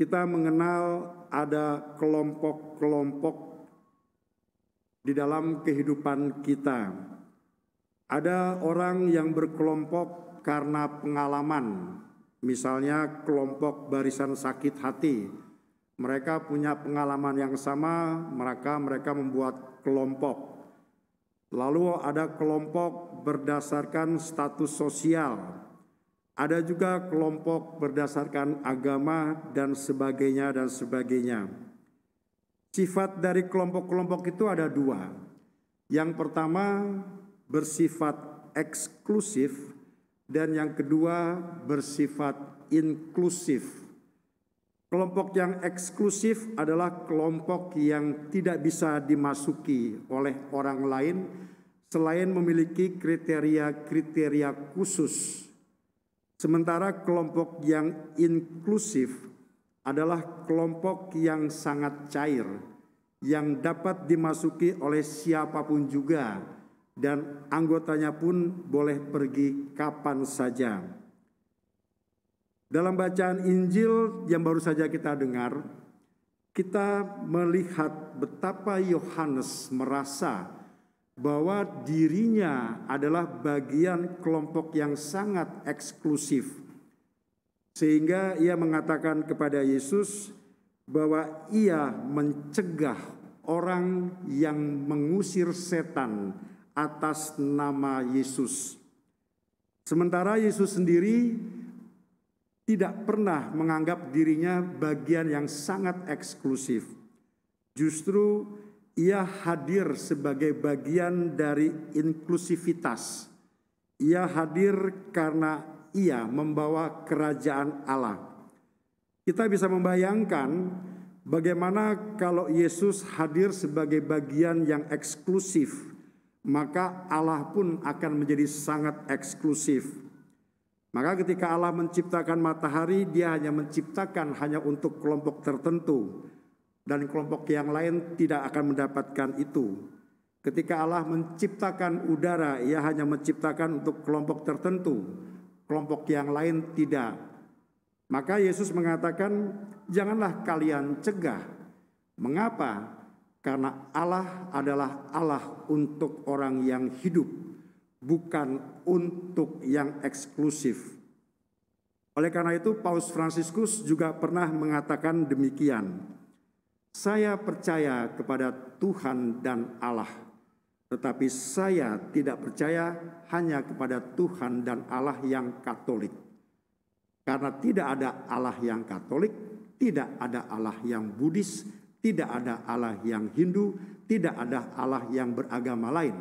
Kita mengenal ada kelompok-kelompok di dalam kehidupan kita. Ada orang yang berkelompok karena pengalaman, misalnya kelompok barisan sakit hati. Mereka punya pengalaman yang sama, mereka membuat kelompok. Lalu ada kelompok berdasarkan status sosial. Ada juga kelompok berdasarkan agama dan sebagainya dan sebagainya. Sifat dari kelompok-kelompok itu ada dua. Yang pertama bersifat eksklusif dan yang kedua bersifat inklusif. Kelompok yang eksklusif adalah kelompok yang tidak bisa dimasuki oleh orang lain selain memiliki kriteria-kriteria khusus. Sementara kelompok yang inklusif adalah kelompok yang sangat cair, yang dapat dimasuki oleh siapapun juga, dan anggotanya pun boleh pergi kapan saja. Dalam bacaan Injil yang baru saja kita dengar, kita melihat betapa Yohanes merasa bahwa dirinya adalah bagian kelompok yang sangat eksklusif. Sehingga ia mengatakan kepada Yesus bahwa ia mencegah orang yang mengusir setan atas nama Yesus. Sementara Yesus sendiri tidak pernah menganggap dirinya bagian yang sangat eksklusif. Justru ia hadir sebagai bagian dari inklusivitas. Ia hadir karena ia membawa kerajaan Allah. Kita bisa membayangkan bagaimana kalau Yesus hadir sebagai bagian yang eksklusif, maka Allah pun akan menjadi sangat eksklusif. Maka ketika Allah menciptakan matahari, Dia hanya menciptakan hanya untuk kelompok tertentu. Dan kelompok yang lain tidak akan mendapatkan itu. Ketika Allah menciptakan udara, Ia hanya menciptakan untuk kelompok tertentu. Kelompok yang lain tidak. Maka Yesus mengatakan, janganlah kalian cegah. Mengapa? Karena Allah adalah Allah untuk orang yang hidup, bukan untuk yang eksklusif. Oleh karena itu, Paus Fransiskus juga pernah mengatakan demikian. Saya percaya kepada Tuhan dan Allah, tetapi saya tidak percaya hanya kepada Tuhan dan Allah yang Katolik. Karena tidak ada Allah yang Katolik, tidak ada Allah yang Buddhis, tidak ada Allah yang Hindu, tidak ada Allah yang beragama lain.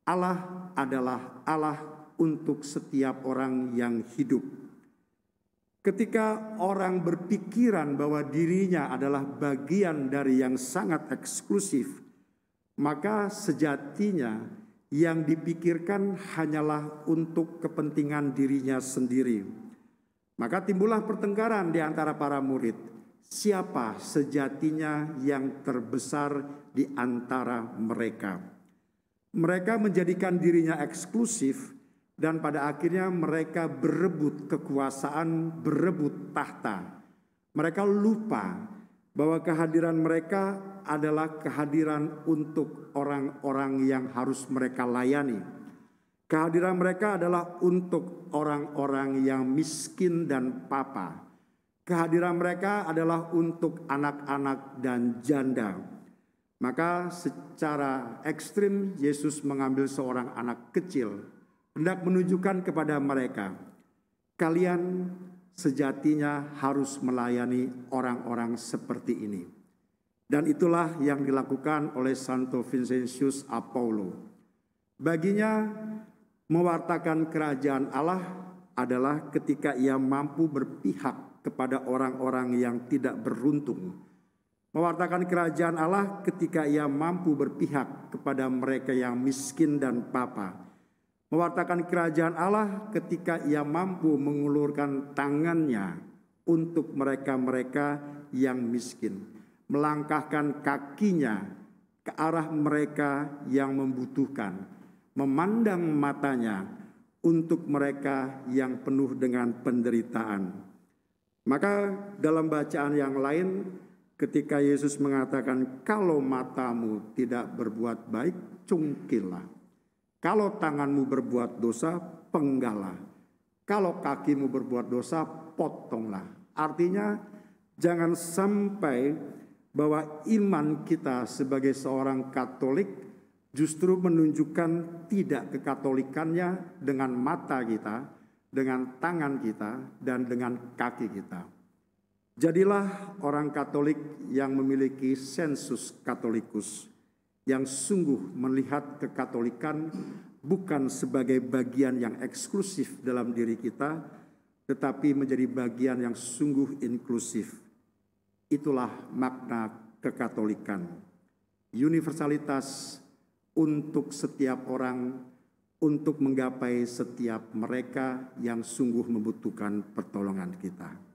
Allah adalah Allah untuk setiap orang yang hidup. Ketika orang berpikiran bahwa dirinya adalah bagian dari yang sangat eksklusif, maka sejatinya yang dipikirkan hanyalah untuk kepentingan dirinya sendiri. Maka timbullah pertengkaran di antara para murid. Siapa sejatinya yang terbesar di antara mereka? Mereka menjadikan dirinya eksklusif. Dan pada akhirnya mereka berebut kekuasaan, berebut tahta. Mereka lupa bahwa kehadiran mereka adalah kehadiran untuk orang-orang yang harus mereka layani. Kehadiran mereka adalah untuk orang-orang yang miskin dan papa. Kehadiran mereka adalah untuk anak-anak dan janda. Maka secara ekstrim Yesus mengambil seorang anak kecil, hendak menunjukkan kepada mereka, kalian sejatinya harus melayani orang-orang seperti ini. Dan itulah yang dilakukan oleh Santo Vincentius Apollo. Baginya, mewartakan kerajaan Allah adalah ketika ia mampu berpihak kepada orang-orang yang tidak beruntung. Mewartakan kerajaan Allah ketika ia mampu berpihak kepada mereka yang miskin dan papa. Mewartakan kerajaan Allah ketika ia mampu mengulurkan tangannya untuk mereka-mereka yang miskin. Melangkahkan kakinya ke arah mereka yang membutuhkan. Memandang matanya untuk mereka yang penuh dengan penderitaan. Maka dalam bacaan yang lain ketika Yesus mengatakan kalau matamu tidak berbuat baik, cungkillah. Kalau tanganmu berbuat dosa, penggallah. Kalau kakimu berbuat dosa, potonglah. Artinya jangan sampai bahwa iman kita sebagai seorang Katolik justru menunjukkan tidak kekatolikannya dengan mata kita, dengan tangan kita, dan dengan kaki kita. Jadilah orang Katolik yang memiliki sensus Katolikus, yang sungguh melihat kekatolikan bukan sebagai bagian yang eksklusif dalam diri kita, tetapi menjadi bagian yang sungguh inklusif. Itulah makna kekatolikan. Universalitas untuk setiap orang, untuk menggapai setiap mereka yang sungguh membutuhkan pertolongan kita.